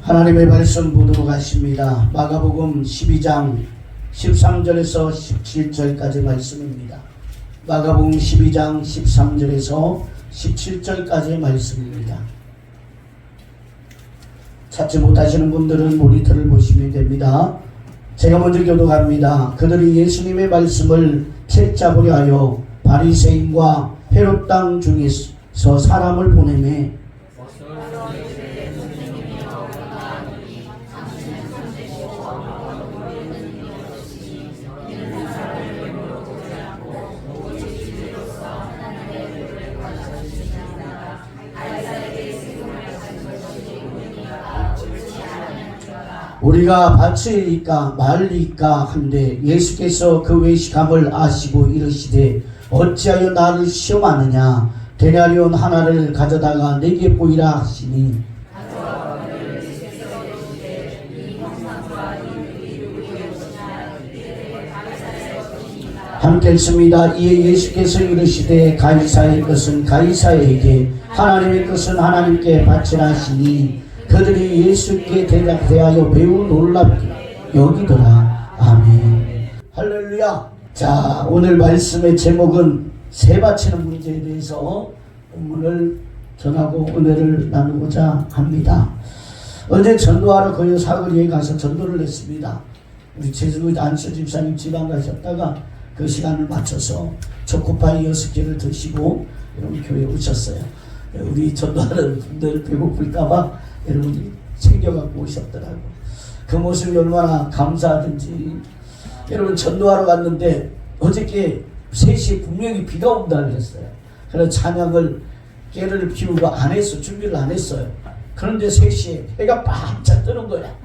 하나님의 말씀 보도록 하십니다. 마가복음 12장 13절에서 17절까지 말씀입니다. 마가복음 12장 13절에서 17절까지의 말씀입니다. 찾지 못하시는 분들은 모니터를 보시면 됩니다. 제가 먼저 교독합니다. 그들이 예수님의 말씀을 채잡으려 하여 바리새인과 헤롯 땅 중에서 사람을 보내매 우리가 바치리까 말리까 한데 예수께서 그 외식함을 아시고 이르시되 어찌하여 나를 시험하느냐 데나리온 하나를 가져다가 내게 보이라 하시니 함께 읽습니다. 이에 예수께서 이르시되 가이사의 것은 가이사에게 하나님의 것은 하나님께 바치라 하시니 그들이 예수께 대답하여 매우 놀랍게 여기더라. 아멘. 할렐루야. 자, 오늘 말씀의 제목은 새 바치는 문제에 대해서 본문을 전하고 은혜를 나누고자 합니다. 어제 전도하러 거여 사거리에 가서 전도를 했습니다. 우리 제주 안수 집사님 지방 가셨다가 그 시간을 맞춰서 초코파이 6개를 드시고 여러분 교회에 오셨어요. 우리 전도하는 분들 배고플까봐 여러분이 챙겨갖고 오셨더라고. 그 모습이 얼마나 감사하든지. 여러분 전도하러 갔는데 어저께 3시에 분명히 비가 온다고 했어요. 그래서 찬양을 깨를 피우고 안 했어. 준비를 안 했어요. 그런데 3시에 해가 반짝 뜨는 거야.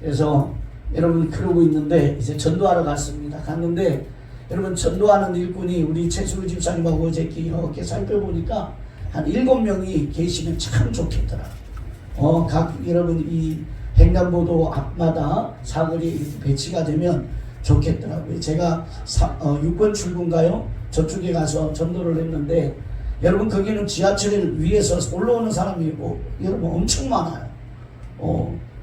그래서 여러분 그러고 있는데 이제 전도하러 갔습니다. 갔는데 여러분 전도하는 일꾼이 우리 최수구 집사님하고 어저께 이렇게 살펴보니까 한 7명이 계시면 참 좋겠더라. 여러분 이 횡단보도 앞마다 사거리에 이렇게 배치가 되면 좋겠더라고요. 제가 6번 출구인가요? 저쪽에 가서 전도를 했는데 여러분 거기는 지하철 위에서 올라오는 사람이 여러분 엄청 많아요.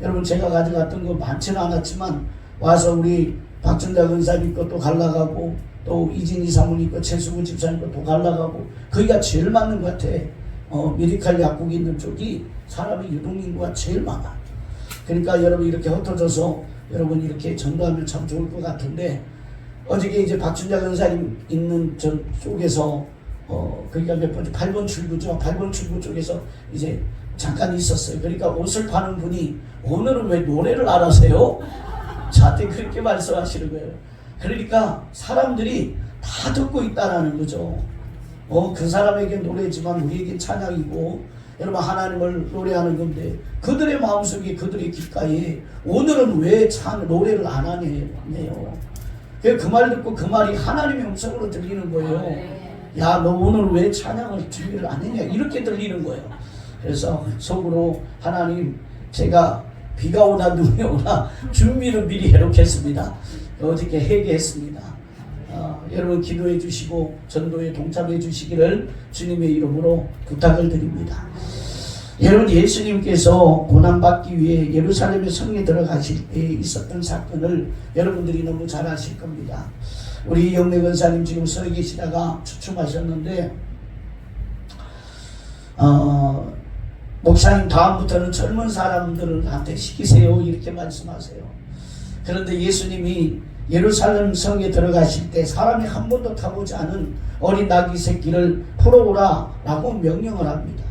여러분 제가 가져갔던 거 많지는 않았지만 와서 우리 박준자 근사님 것도 갈라가고 또 이진희 사모님 것, 최수구 집사님 것도 갈라가고 거기가 제일 많은 것 같아. 메디칼 약국 있는 쪽이 사람이 유동인구가 제일 많아. 그러니까 여러분 이렇게 흩어져서 여러분 이렇게 전도하면 참 좋을 것 같은데 어저께 이제 박준자 근사님 있는 저 쪽에서 거기가 몇 번째 8번 출구죠. 8번 출구 쪽에서 이제 잠깐 있었어요. 그러니까 옷을 파는 분이 오늘은 왜 노래를 안 하세요? 저한테 그렇게 말씀하시는 거예요. 그러니까 사람들이 다 듣고 있다라는 거죠. 그 사람에게 노래지만 우리에게 찬양이고 여러분 하나님을 노래하는 건데 그들의 마음속에 그들의 귓가에 오늘은 왜 노래를 안 하네요. 그 말 듣고 그 말이 하나님의 음성으로 들리는 거예요. 야, 너 오늘 왜 찬양을 준비를 안 했냐 이렇게 들리는 거예요. 그래서 속으로 하나님 제가 비가 오나 눈이 오나 준비를 미리 해놓겠습니다. 어저께 회개했습니다. 여러분 기도해 주시고 전도에 동참해 주시기를 주님의 이름으로 부탁을 드립니다. 여러분 예수님께서 고난받기 위해 예루살렘의 성에 들어가실 때 있었던 사건을 여러분들이 너무 잘 아실 겁니다. 우리 영래 권사님 지금 서 계시다가 추춤하셨는데 목사님 다음부터는 젊은 사람들한테 시키세요 이렇게 말씀하세요. 그런데 예수님이 예루살렘 성에 들어가실 때 사람이 한 번도 타보지 않은 어린 나귀 새끼를 풀어오라 라고 명령을 합니다.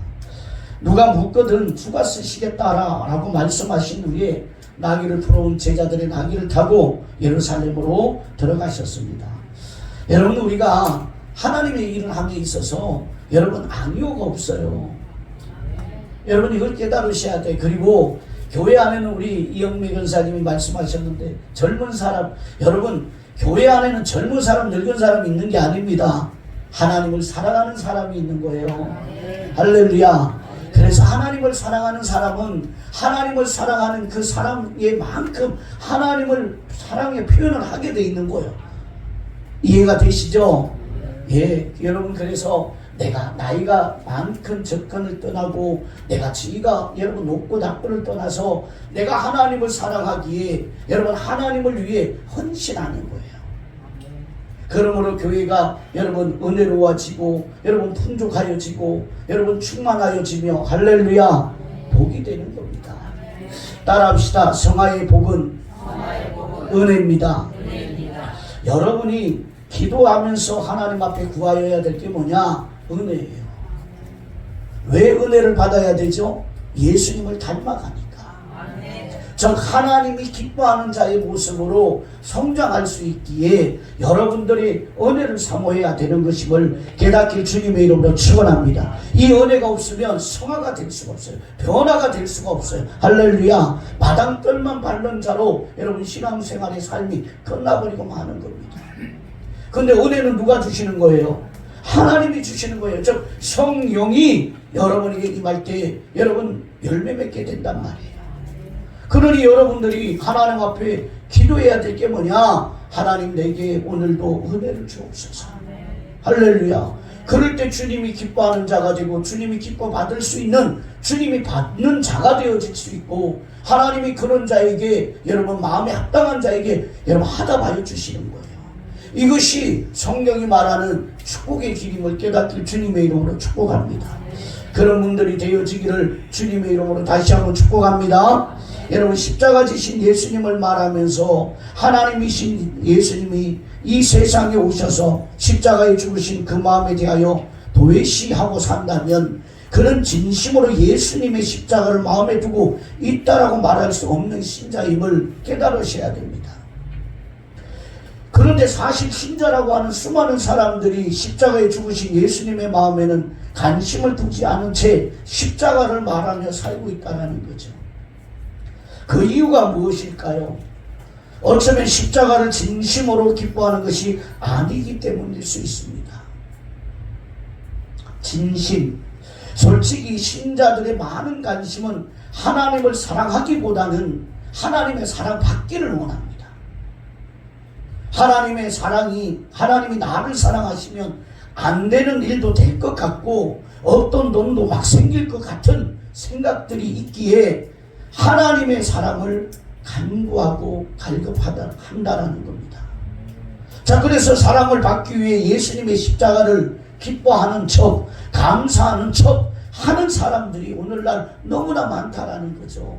누가 묻거든 누가 쓰시겠다라 라고 말씀하신 후에 나귀를 풀어온 제자들의 나귀를 타고 예루살렘으로 들어가셨습니다. 여러분 우리가 하나님의 일을 함에 있어서 여러분 아니오가 없어요. 여러분 이걸 깨달으셔야 돼. 그리고 교회 안에는 우리 이영미 권사님이 말씀하셨는데 젊은 사람, 여러분 교회 안에는 젊은 사람, 늙은 사람이 있는 게 아닙니다. 하나님을 사랑하는 사람이 있는 거예요. 할렐루야. 그래서 하나님을 사랑하는 사람은 하나님을 사랑하는 그 사람의 만큼 하나님을 사랑의 표현을 하게 돼 있는 거예요. 이해가 되시죠? 예, 여러분 그래서 내가 나이가 많건 적건을 떠나고 내가 지위가 여러분 높고 낮고를 떠나서 내가 하나님을 사랑하기에 여러분 하나님을 위해 헌신하는 거예요. 그러므로 교회가 여러분 은혜로워지고 여러분 풍족하여지고 여러분 충만하여지며 할렐루야 복이 되는 겁니다. 따라합시다. 성화의 복은 은혜입니다. 여러분이 기도하면서 하나님 앞에 구하여야 될 게 뭐냐? 은혜예요. 왜 은혜를 받아야 되죠? 예수님을 닮아가니까. 즉 하나님이 기뻐하는 자의 모습으로 성장할 수 있기에 여러분들이 은혜를 사모해야 되는 것임을 깨닫길 주님의 이름으로 축원합니다. 이 은혜가 없으면 성화가 될 수가 없어요. 변화가 될 수가 없어요. 할렐루야. 마당떨만 밟는 자로 여러분 신앙생활의 삶이 끝나버리고 마는 겁니다. 근데 은혜는 누가 주시는 거예요? 하나님이 주시는 거예요. 즉 성령이 여러분에게 임할 때 여러분 열매 맺게 된단 말이에요. 그러니 여러분들이 하나님 앞에 기도해야 될 게 뭐냐? 하나님 내게 오늘도 은혜를 주옵소서. 할렐루야. 그럴 때 주님이 기뻐하는 자가 되고 주님이 기뻐 받을 수 있는 주님이 받는 자가 되어질 수 있고 하나님이 그런 자에게 여러분 마음에 합당한 자에게 여러분 하답하여 주시는 거예요. 이것이 성경이 말하는 축복의 길임을 깨닫길 주님의 이름으로 축복합니다. 그런 분들이 되어지기를 주님의 이름으로 다시 한번 축복합니다. 여러분 십자가 지신 예수님을 말하면서 하나님이신 예수님이 이 세상에 오셔서 십자가에 죽으신 그 마음에 대하여 도외시하고 산다면 그는 진심으로 예수님의 십자가를 마음에 두고 있다라고 말할 수 없는 신자임을 깨달으셔야 됩니다. 그런데 사실 신자라고 하는 수많은 사람들이 십자가에 죽으신 예수님의 마음에는 관심을 두지 않은 채 십자가를 말하며 살고 있다는 거죠. 그 이유가 무엇일까요? 어쩌면 십자가를 진심으로 기뻐하는 것이 아니기 때문일 수 있습니다. 진심. 솔직히 신자들의 많은 관심은 하나님을 사랑하기보다는 하나님의 사랑받기를 원합니다. 하나님의 사랑이 하나님이 나를 사랑하시면 안 되는 일도 될 것 같고 어떤 돈도 막 생길 것 같은 생각들이 있기에 하나님의 사랑을 간구하고 갈급한다라는 겁니다. 자, 그래서 사랑을 받기 위해 예수님의 십자가를 기뻐하는 척, 감사하는 척 하는 사람들이 오늘날 너무나 많다라는 거죠.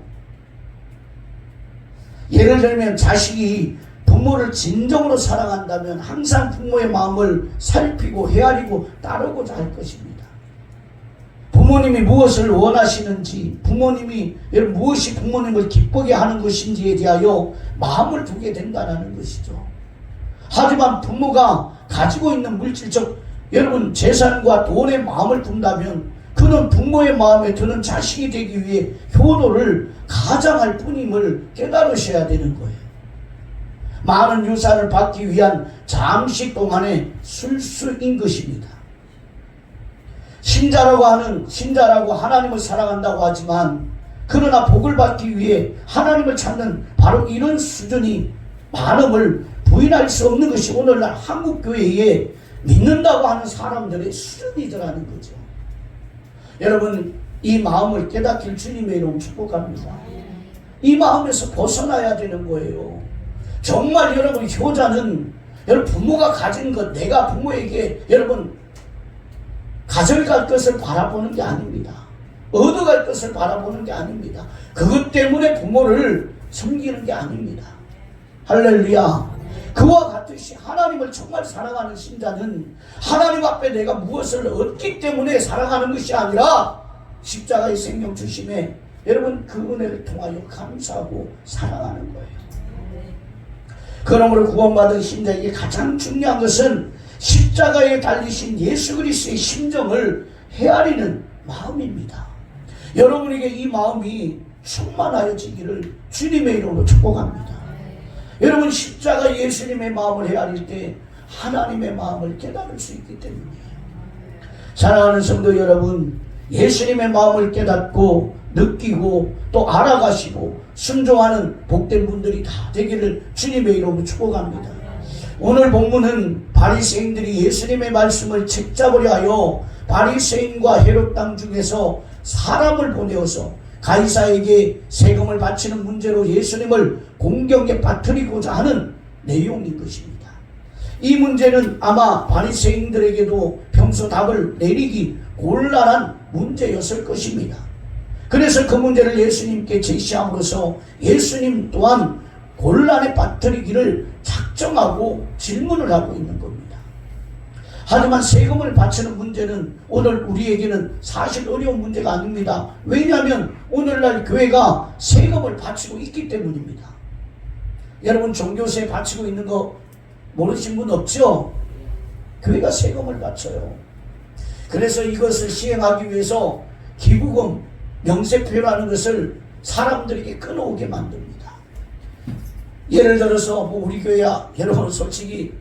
예를 들면 자식이 부모를 진정으로 사랑한다면 항상 부모의 마음을 살피고 헤아리고 따르고자 할 것입니다. 부모님이 무엇을 원하시는지, 부모님이 무엇이 부모님을 기쁘게 하는 것인지에 대하여 마음을 두게 된다는 것이죠. 하지만 부모가 가지고 있는 물질적 여러분 재산과 돈에 마음을 둔다면 그는 부모의 마음에 드는 자식이 되기 위해 효도를 가장할 뿐임을 깨달으셔야 되는 거예요. 많은 유산을 받기 위한 잠시 동안의 술수인 것입니다. 신자라고 하나님을 사랑한다고 하지만 그러나 복을 받기 위해 하나님을 찾는 바로 이런 수준이 많음을 부인할 수 없는 것이 오늘날 한국교회에 믿는다고 하는 사람들의 수준이더라는 거죠. 여러분 이 마음을 깨닫길 주님의 이름 축복합니다. 이 마음에서 벗어나야 되는 거예요. 정말 여러분 효자는 여러분 부모가 가진 것 내가 부모에게 여러분 가져갈 것을 바라보는 게 아닙니다. 얻어갈 것을 바라보는 게 아닙니다. 그것 때문에 부모를 섬기는 게 아닙니다. 할렐루야. 그와 같듯이 하나님을 정말 사랑하는 신자는 하나님 앞에 내가 무엇을 얻기 때문에 사랑하는 것이 아니라 십자가의 생명 주심에 여러분 그 은혜를 통하여 감사하고 사랑하는 거예요. 그러므로 구원받은 신자에게 가장 중요한 것은 십자가에 달리신 예수 그리스도의 심정을 헤아리는 마음입니다. 여러분에게 이 마음이 충만하여지기를 주님의 이름으로 축복합니다. 여러분 십자가 예수님의 마음을 헤아릴 때 하나님의 마음을 깨달을 수 있기 때문이에요. 사랑하는 성도 여러분, 예수님의 마음을 깨닫고 느끼고 또 알아가시고 순종하는 복된 분들이 다 되기를 주님의 이름으로 축복합니다. 오늘 본문은 바리새인들이 예수님의 말씀을 책잡으려 하여 바리새인과 헤롯 땅 중에서 사람을 보내어서 가이사에게 세금을 바치는 문제로 예수님을 공경에 빠뜨리고자 하는 내용인 것입니다. 이 문제는 아마 바리새인들에게도 평소 답을 내리기 곤란한 문제였을 것입니다. 그래서 그 문제를 예수님께 제시함으로써 예수님 또한 곤란에 빠뜨리기를 작정하고 질문을 하고 있는 겁니다. 하지만 세금을 바치는 문제는 오늘 우리에게는 사실 어려운 문제가 아닙니다. 왜냐하면 오늘날 교회가 세금을 바치고 있기 때문입니다. 여러분 종교세 바치고 있는 거 모르신 분 없죠? 교회가 세금을 바쳐요. 그래서 이것을 시행하기 위해서 기부금, 명세표라는 것을 사람들에게 끊어오게 만듭니다. 예를 들어서 우리 교회야, 여러분 솔직히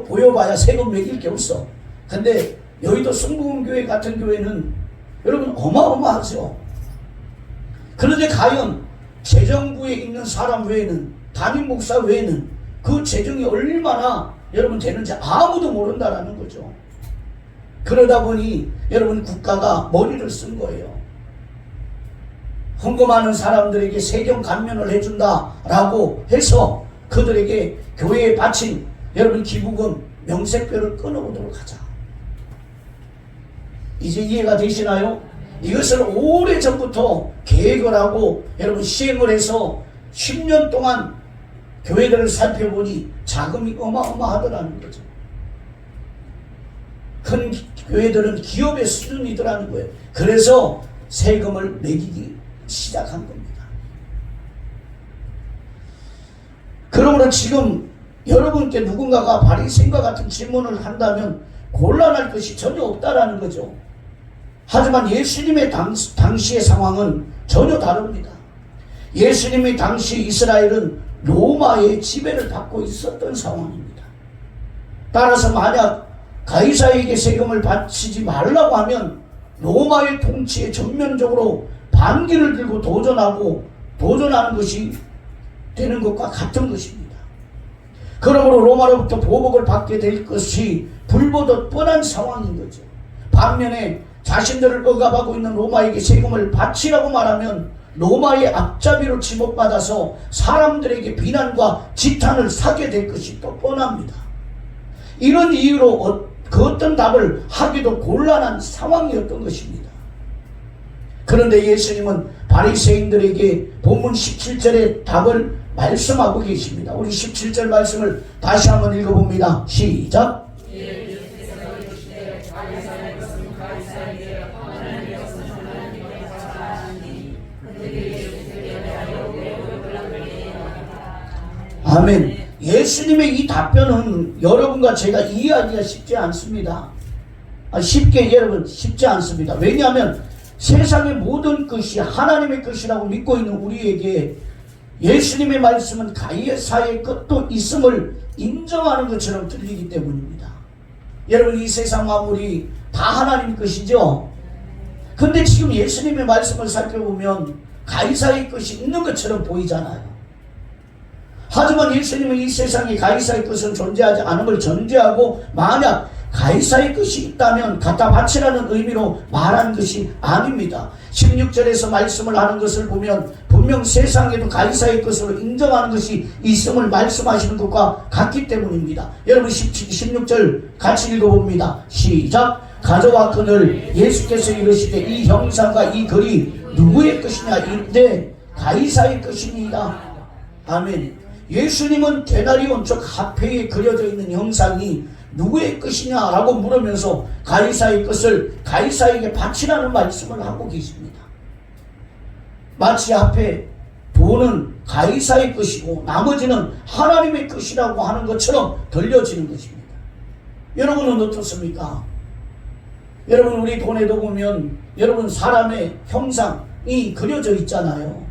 보여봐야 세금 매길 게 없어. 근데 여의도 성공교회 같은 교회는 여러분 어마어마하죠. 그런데 과연 재정부에 있는 사람 외에는, 담임 목사 외에는 그 재정이 얼마나 여러분 되는지 아무도 모른다라는 거죠. 그러다 보니 여러분 국가가 머리를 쓴 거예요. 헌금하는 사람들에게 세금 감면을 해준다라고 해서 그들에게 교회에 바친 여러분 기부금, 명세표를 끊어오도록 하자. 이제 이해가 되시나요? 이것을 오래전부터 계획을 하고 여러분 시행을 해서 10년 동안 교회들을 살펴보니 자금이 어마어마하더라는 거죠. 큰 교회들은 기업의 수준이더라는 거예요. 그래서 세금을 매기기 시작한 겁니다. 그러므로 지금 여러분께 누군가가 바리새인과 같은 질문을 한다면 곤란할 것이 전혀 없다라는 거죠. 하지만 예수님의 당시의 상황은 전혀 다릅니다. 예수님의 당시 이스라엘은 로마의 지배를 받고 있었던 상황입니다. 따라서 만약 가이사에게 세금을 바치지 말라고 하면 로마의 통치에 전면적으로 반기를 들고 도전하는 것이 되는 것과 같은 것입니다. 그러므로 로마로부터 보복을 받게 될 것이 불보듯 뻔한 상황인 거죠. 반면에 자신들을 억압하고 있는 로마에게 세금을 바치라고 말하면 로마의 앞잡이로 지목받아서 사람들에게 비난과 지탄을 사게 될 것이 또 뻔합니다. 이런 이유로 그 어떤 답을 하기도 곤란한 상황이었던 것입니다. 그런데 예수님은 바리새인들에게 본문 17절의 답을 말씀하고 계십니다. 우리 17절 말씀을 다시 한번 읽어봅니다. 시작. 아멘. 예수님의 이 답변은 여러분과 제가 이해하기가 쉽지 않습니다. 쉽지 않습니다. 왜냐하면 세상의 모든 것이 하나님의 것이라고 믿고 있는 우리에게 예수님의 말씀은 가이사의 것도 있음을 인정하는 것처럼 들리기 때문입니다. 여러분 이 세상 만물이 다 하나님 것이죠. 근데 지금 예수님의 말씀을 살펴보면 가이사의 것이 있는 것처럼 보이잖아요. 하지만 예수님은 이 세상에 가이사의 것은 존재하지 않음을 전제하고 만약 가이사의 것이 있다면 갖다 바치라는 의미로 말한 것이 아닙니다. 16절에서 말씀을 하는 것을 보면 분명 세상에도 가이사의 것으로 인정하는 것이 있음을 말씀하시는 것과 같기 때문입니다. 여러분 16절 같이 읽어봅니다. 시작. 가져왔거늘 예수께서 이르시되 이 형상과 이 글이 누구의 것이냐 이르되 가이사의 것이니이다. 아멘. 예수님은 데나리온 쪽 화폐에 그려져 있는 형상이 누구의 것이냐라고 물으면서 가이사의 것을 가이사에게 바치라는 말씀을 하고 계십니다. 마치 앞에 돈은 가이사의 것이고 나머지는 하나님의 것이라고 하는 것처럼 들려지는 것입니다. 여러분은 어떻습니까? 여러분 우리 돈에도 보면 여러분 사람의 형상이 그려져 있잖아요.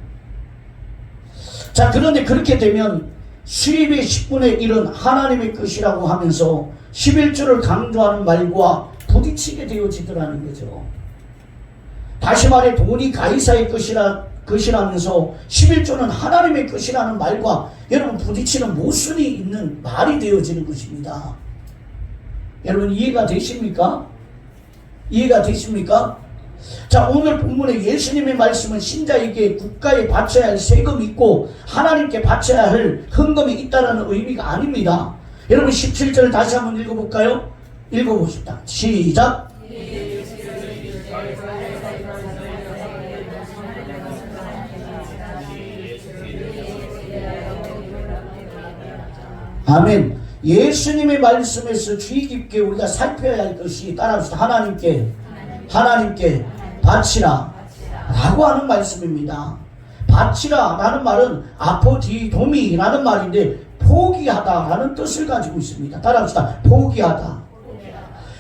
자, 그런데 그렇게 되면 수입의 10분의 1은 하나님의 것이라고 하면서 11조를 강조하는 말과 부딪히게 되어지더라는 거죠. 다시 말해 돈이 가이사의 것이라면서 11조는 하나님의 것이라는 말과 여러분 부딪히는 모순이 있는 말이 되어지는 것입니다. 여러분 이해가 되십니까? 이해가 되십니까? 자, 오늘 본문에 예수님의 말씀은 신자에게 국가에 바쳐야 할 세금이 있고 하나님께 바쳐야 할 헌금이 있다는 의미가 아닙니다. 여러분 17절 다시 한번 읽어볼까요? 읽어봅시다. 시작. 아멘. 예수님의 말씀에서 주의 깊게 우리가 살펴야 할 것이 따라합시다. 하나님께 바치라 라고 하는 말씀입니다. 바치라 라는 말은 아포디도미 라는 말인데 포기하다 라는 뜻을 가지고 있습니다. 따라합시다. 포기하다.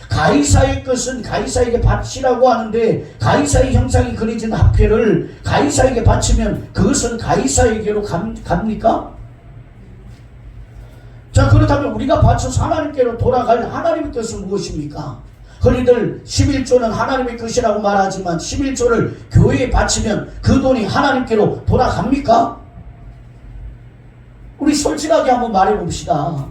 가이사의 것은 가이사에게 바치라고 하는데 가이사의 형상이 그려진 화폐를 가이사에게 바치면 그것은 가이사에게로 갑니까? 자, 그렇다면 우리가 바쳐서 하나님께로 돌아갈 하나님의 뜻은 무엇입니까? 흔히들 11조는 하나님의 것이라고 말하지만 11조를 교회에 바치면 그 돈이 하나님께로 돌아갑니까? 우리 솔직하게 한번 말해봅시다.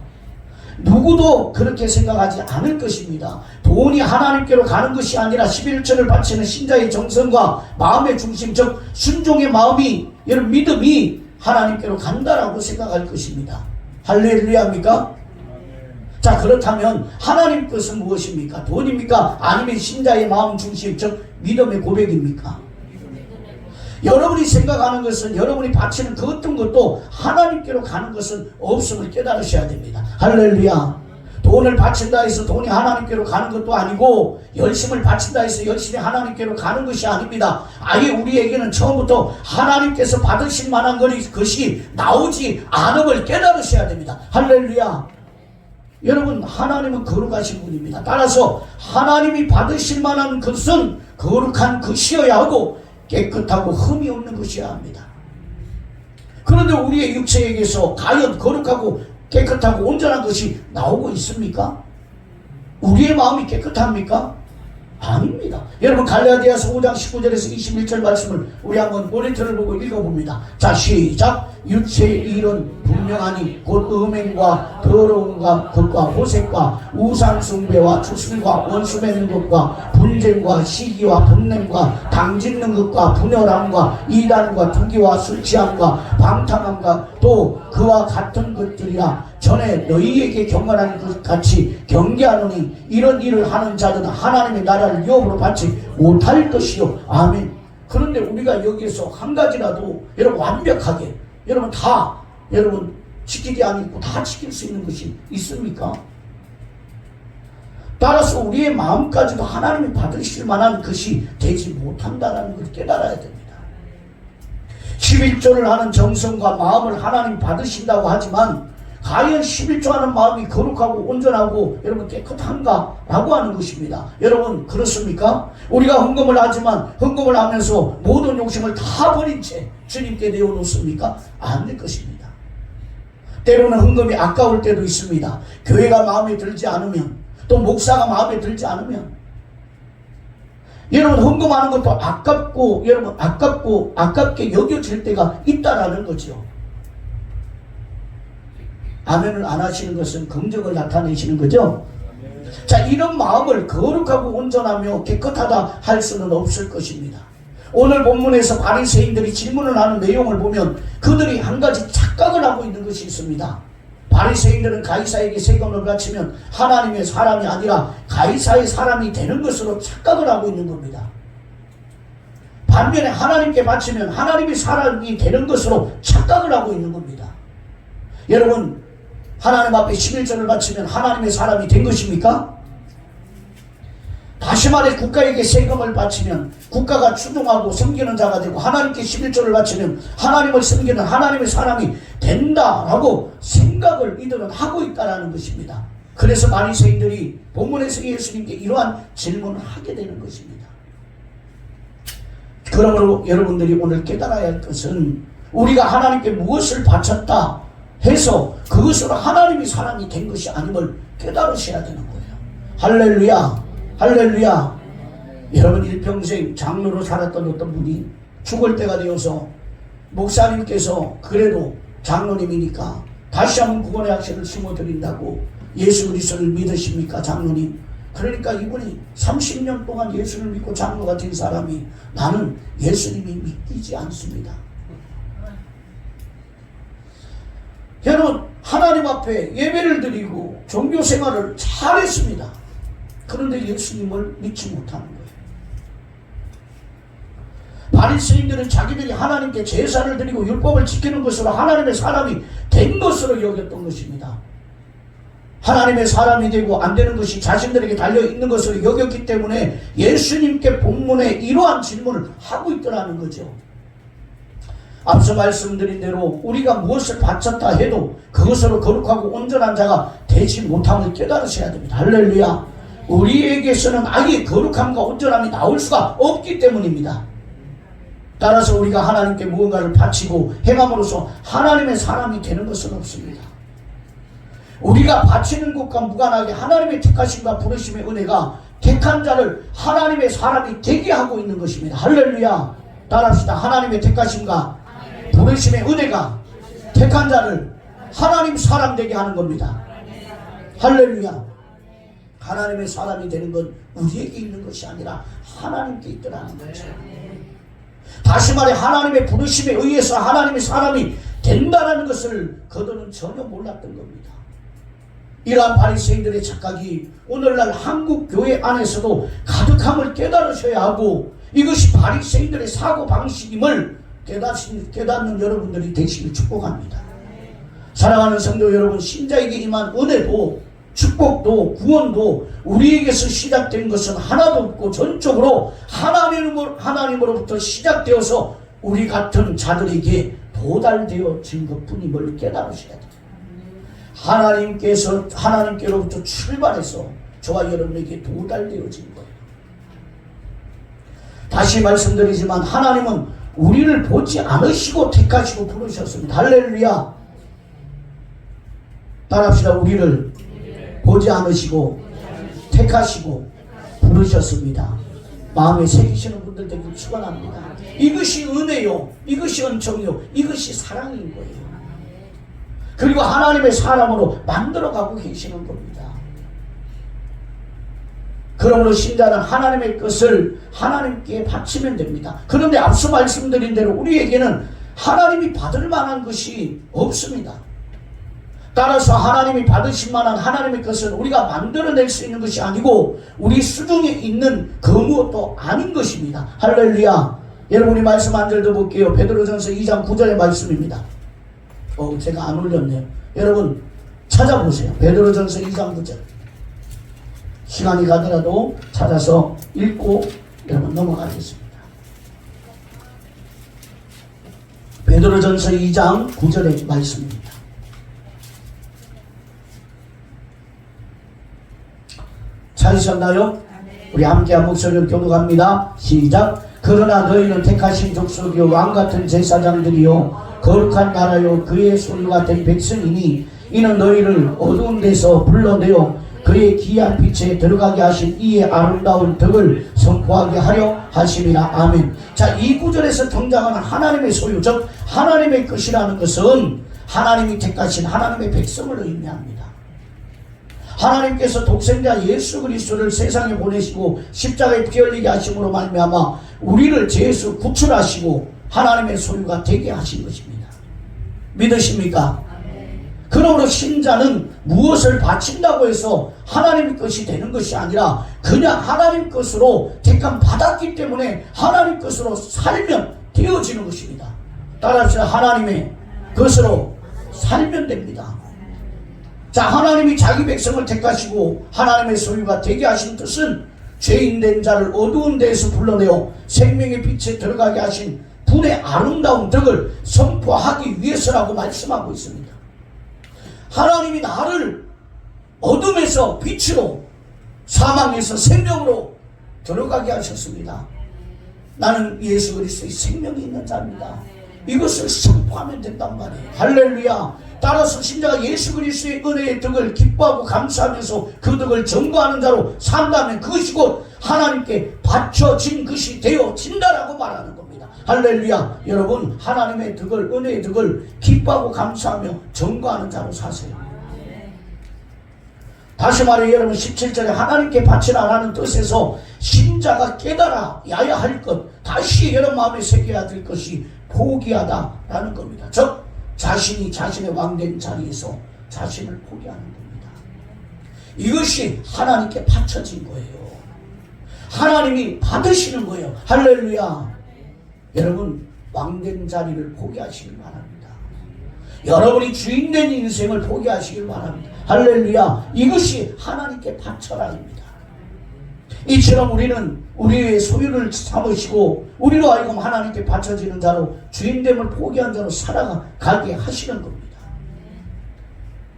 누구도 그렇게 생각하지 않을 것입니다. 돈이 하나님께로 가는 것이 아니라 11조를 바치는 신자의 정성과 마음의 중심, 즉 순종의 마음이, 여러분 믿음이 하나님께로 간다라고 생각할 것입니다. 할렐루야입니까? 자, 그렇다면 하나님 뜻은 무엇입니까? 돈입니까? 아니면 신자의 마음 중심, 즉 믿음의 고백입니까? 여러분이 생각하는 것은, 여러분이 바치는 그 어떤 것도 하나님께로 가는 것은 없음을 깨달으셔야 됩니다. 할렐루야. 돈을 바친다 해서 돈이 하나님께로 가는 것도 아니고, 열심을 바친다 해서 열심히 하나님께로 가는 것이 아닙니다. 아예 우리에게는 처음부터 하나님께서 받으실 만한 것이 나오지 않음을 깨달으셔야 됩니다. 할렐루야. 여러분, 하나님은 거룩하신 분입니다. 따라서 하나님이 받으실 만한 것은 거룩한 것이어야 하고 깨끗하고 흠이 없는 것이어야 합니다. 그런데 우리의 육체에게서 과연 거룩하고 깨끗하고 온전한 것이 나오고 있습니까? 우리의 마음이 깨끗합니까? 아닙니다. 여러분 갈라디아서 5장 19절에서 21절 말씀을 우리 한번 모니터를 보고 읽어봅니다. 자, 시작. 육체의 일은 분명하니 곧 음행과 더러움과 것과 호색과 우상숭배와 주술과 원수 맺는 것과 분쟁과 시기와 분냄과 당짓는 것과 분열함과 이단과 투기와 술취함과 방탕함과 또 그와 같은 것들이라. 전에 너희에게 경건한 것 같이 경계하노니 이런 일을 하는 자들은 하나님의 나라를 유업으로 받지 못할 것이요. 아멘. 그런데 우리가 여기에서 한 가지라도 여러분 완벽하게 여러분 다 여러분 지키지 않고 다 지킬 수 있는 것이 있습니까? 따라서 우리의 마음까지도 하나님이 받으실 만한 것이 되지 못한다는 것을 깨달아야 됩니다. 11조를 하는 정성과 마음을 하나님 받으신다고 하지만 과연 11조 하는 마음이 거룩하고 온전하고 여러분 깨끗한가? 라고 하는 것입니다. 여러분 그렇습니까? 우리가 헌금을 하지만 헌금을 하면서 모든 욕심을 다 버린 채 주님께 내어놓습니까? 안 될 것입니다. 때로는 헌금이 아까울 때도 있습니다. 교회가 마음에 들지 않으면 또 목사가 마음에 들지 않으면 여러분 헌금하는 것도 아깝고 여러분 아깝게 여겨질 때가 있다라는 거죠. 아멘을 안 하시는 것은 긍정을 나타내시는 거죠. 자, 이런 마음을 거룩하고 온전하며 깨끗하다 할 수는 없을 것입니다. 오늘 본문에서 바리새인들이 질문을 하는 내용을 보면 그들이 한 가지 착각을 하고 있는 것이 있습니다. 바리새인들은 가이사에게 세금을 바치면 하나님의 사람이 아니라 가이사의 사람이 되는 것으로 착각을 하고 있는 겁니다. 반면에 하나님께 바치면 하나님의 사람이 되는 것으로 착각을 하고 있는 겁니다. 여러분 하나님 앞에 11조를 바치면 하나님의 사람이 된 것입니까? 다시 말해 국가에게 세금을 바치면 국가가 추종하고 섬기는 자가 되고 하나님께 11조를 바치면 하나님을 섬기는 하나님의 사람이 된다라고 생각을 이들은 하고 있다는 것입니다. 그래서 바리새인들이 본문에서 예수님께 이러한 질문을 하게 되는 것입니다. 그러므로 여러분들이 오늘 깨달아야 할 것은 우리가 하나님께 무엇을 바쳤다 해서 그것으로 하나님이 사람이 된 것이 아님을 깨달으셔야 되는 거예요. 할렐루야, 할렐루야. 여러분 일평생 장로로 살았던 어떤 분이 죽을 때가 되어서 목사님께서 그래도 장로님이니까 다시 한번 구원의 악세를 심어드린다고 예수 그리스도를 믿으십니까 장로님? 그러니까 이분이 30년 동안 예수를 믿고 장로가 된 사람이 나는 예수님이 믿기지 않습니다. 여러분 하나님 앞에 예배를 드리고 종교생활을 잘했습니다. 그런데 예수님을 믿지 못하는 거예요. 바리새인들은 자기들이 하나님께 제사를 드리고 율법을 지키는 것으로 하나님의 사람이 된 것으로 여겼던 것입니다. 하나님의 사람이 되고 안 되는 것이 자신들에게 달려있는 것으로 여겼기 때문에 예수님께 본문에 이러한 질문을 하고 있더라는 거죠. 앞서 말씀드린 대로 우리가 무엇을 바쳤다 해도 그것으로 거룩하고 온전한 자가 되지 못함을 깨달으셔야 됩니다. 할렐루야. 우리에게서는 아예 거룩함과 온전함이 나올 수가 없기 때문입니다. 따라서 우리가 하나님께 무언가를 바치고 행함으로써 하나님의 사람이 되는 것은 없습니다. 우리가 바치는 것과 무관하게 하나님의 택하심과 부르심의 은혜가 택한 자를 하나님의 사람이 되게 하고 있는 것입니다. 할렐루야. 따라합시다. 하나님의 택하심과 부르심의 은혜가 택한 자를 하나님 사람 되게 하는 겁니다. 할렐루야. 하나님의 사람이 되는 건 우리에게 있는 것이 아니라 하나님께 있더라는 거죠. 다시 말해 하나님의 부르심에 의해서 하나님의 사람이 된다는 것을 그들은 전혀 몰랐던 겁니다. 이러한 바리새인들의 착각이 오늘날 한국 교회 안에서도 가득함을 깨달으셔야 하고 이것이 바리새인들의 사고방식임을 깨닫는 여러분들이 되시길 축복합니다. 사랑하는 성도 여러분, 신자에게 임한 은혜도 축복도 구원도 우리에게서 시작된 것은 하나도 없고 전적으로 하나님으로부터 시작되어서 우리 같은 자들에게 도달되어진 것뿐임을 깨달으셔야 돼요. 하나님께로부터 출발해서 저와 여러분에게 도달되어진 거예요. 다시 말씀드리지만 하나님은 우리를 보지 않으시고 택하시고 부르셨습니다. 할렐루야. 따라합시다. 우리를 보지 않으시고 택하시고 부르셨습니다. 마음에 새기시는 분들 되길 축원합니다. 이것이 은혜요, 이것이 은총이요, 이것이 사랑인 거예요. 그리고 하나님의 사람으로 만들어가고 계시는 겁니다. 그러므로 신자는 하나님의 것을 하나님께 바치면 됩니다. 그런데 앞서 말씀드린 대로 우리에게는 하나님이 받을 만한 것이 없습니다. 따라서 하나님이 받으실 만한 하나님의 것은 우리가 만들어낼 수 있는 것이 아니고 우리 수중에 있는 그 무엇도 아닌 것입니다. 할렐루야. 여러분이 말씀 한 절 더 볼게요. 베드로전서 2장 9절의 말씀입니다. 제가 안 올렸네요. 여러분 찾아보세요. 베드로전서 2장 9절. 시간이 가더라도 찾아서 읽고 여러분 넘어가겠습니다. 베드로전서 2장 9절의 말씀입니다. 찾으셨나요? 우리 함께 한 목소리로 교독합니다. 시작. 그러나 너희는 택하신 족속이요 왕같은 제사장들이요 거룩한 나라요 그의 소유가 된 백성이니 이는 너희를 어두운 데서 불러내어 그의 귀한 빛에 들어가게 하신 이의 아름다운 덕을 선포하게 하려 하심이라. 아멘. 자, 이 구절에서 등장하는 하나님의 소유, 즉 하나님의 것이라는 것은 하나님이 택하신 하나님의 백성을 의미합니다. 하나님께서 독생자 예수 그리스도를 세상에 보내시고 십자가에 피 흘리게 하심으로 말미암아 우리를 죄에서 구출하시고 하나님의 소유가 되게 하신 것입니다. 믿으십니까? 그러므로 신자는 무엇을 바친다고 해서 하나님 것이 되는 것이 아니라 그냥 하나님 것으로 택함 받았기 때문에 하나님 것으로 살면 되어지는 것입니다. 따라합시다. 하나님의 것으로 살면 됩니다. 자, 하나님이 자기 백성을 택하시고 하나님의 소유가 되게 하신 뜻은 죄인된 자를 어두운 데에서 불러내어 생명의 빛에 들어가게 하신 분의 아름다운 덕을 선포하기 위해서라고 말씀하고 있습니다. 하나님이 나를 어둠에서 빛으로 사망에서 생명으로 들어가게 하셨습니다. 나는 예수 그리스도의 생명이 있는 자입니다. 이것을 선포하면 된단 말이에요. 할렐루야. 따라서 신자가 예수 그리스도의 은혜의 덕을 기뻐하고 감사하면서 그 덕을 전거하는 자로 산다면 그것이 곧 하나님께 바쳐진 것이 되어진다라고 말하는 겁니다. 할렐루야. 여러분 하나님의 덕을, 은혜의 덕을 기뻐하고 감사하며 전거하는 자로 사세요. 다시 말해 여러분 17절에 하나님께 바치라라는 뜻에서 신자가 깨달아 야야 할 것, 다시 여러분 마음에 새겨야 될 것이 포기하다라는 겁니다. 즉 자신이 자신의 왕된 자리에서 자신을 포기하는 겁니다. 이것이 하나님께 바쳐진 거예요. 하나님이 받으시는 거예요. 할렐루야. 여러분 왕된 자리를 포기하시길 바랍니다. 여러분이 주인된 인생을 포기하시길 바랍니다. 할렐루야. 이것이 하나님께 바쳐라입니다. 이처럼 우리는 우리의 소유를 삼으시고 우리로 하여금 하나님께 바쳐지는 자로 주인됨을 포기한 자로 살아가게 하시는 겁니다.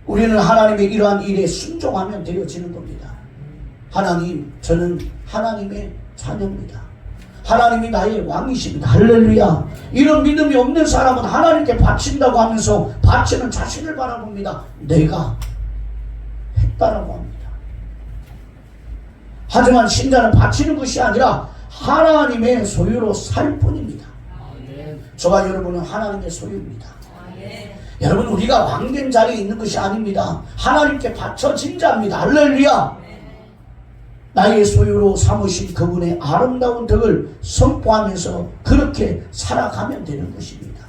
우리는 하나님의 이러한 일에 순종하면 되어지는 겁니다. 하나님, 저는 하나님의 자녀입니다. 하나님이 나의 왕이십니다. 할렐루야. 이런 믿음이 없는 사람은 하나님께 바친다고 하면서 바치는 자신을 바라봅니다. 내가 했다라고 합니다. 하지만 신자는 바치는 것이 아니라 하나님의 소유로 살 뿐입니다. 저와 여러분은 하나님의 소유입니다. 여러분 우리가 왕된 자리에 있는 것이 아닙니다. 하나님께 바쳐진 자입니다. 할렐루야. 나의 소유로 삼으신 그분의 아름다운 덕을 선포하면서 그렇게 살아가면 되는 것입니다.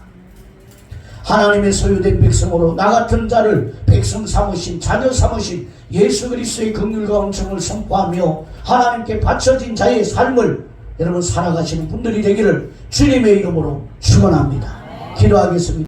하나님의 소유된 백성으로 나 같은 자를 백성 삼으신, 자녀 삼으신 예수 그리스도의 긍휼과 은총을 선포하며 하나님께 바쳐진 자의 삶을 여러분 살아가시는 분들이 되기를 주님의 이름으로 축원합니다. 기도하겠습니다.